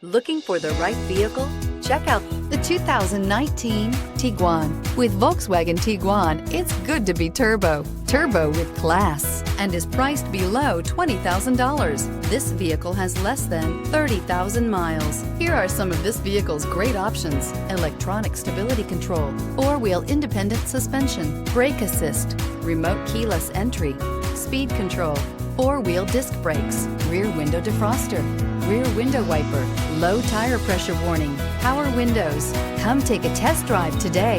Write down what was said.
Looking for the right vehicle? Check out the 2019 Tiguan. With Volkswagen Tiguan, it's good to be turbo. Turbo with class, and is priced below $20,000. This vehicle has less than 30,000 miles. Here are some of this vehicle's great options: electronic stability control, four-wheel independent suspension, brake assist, remote keyless entry, speed control, four-wheel disc brakes, rear window defroster, rear window wiper, low tire pressure warning, power windows. Come take a test drive today.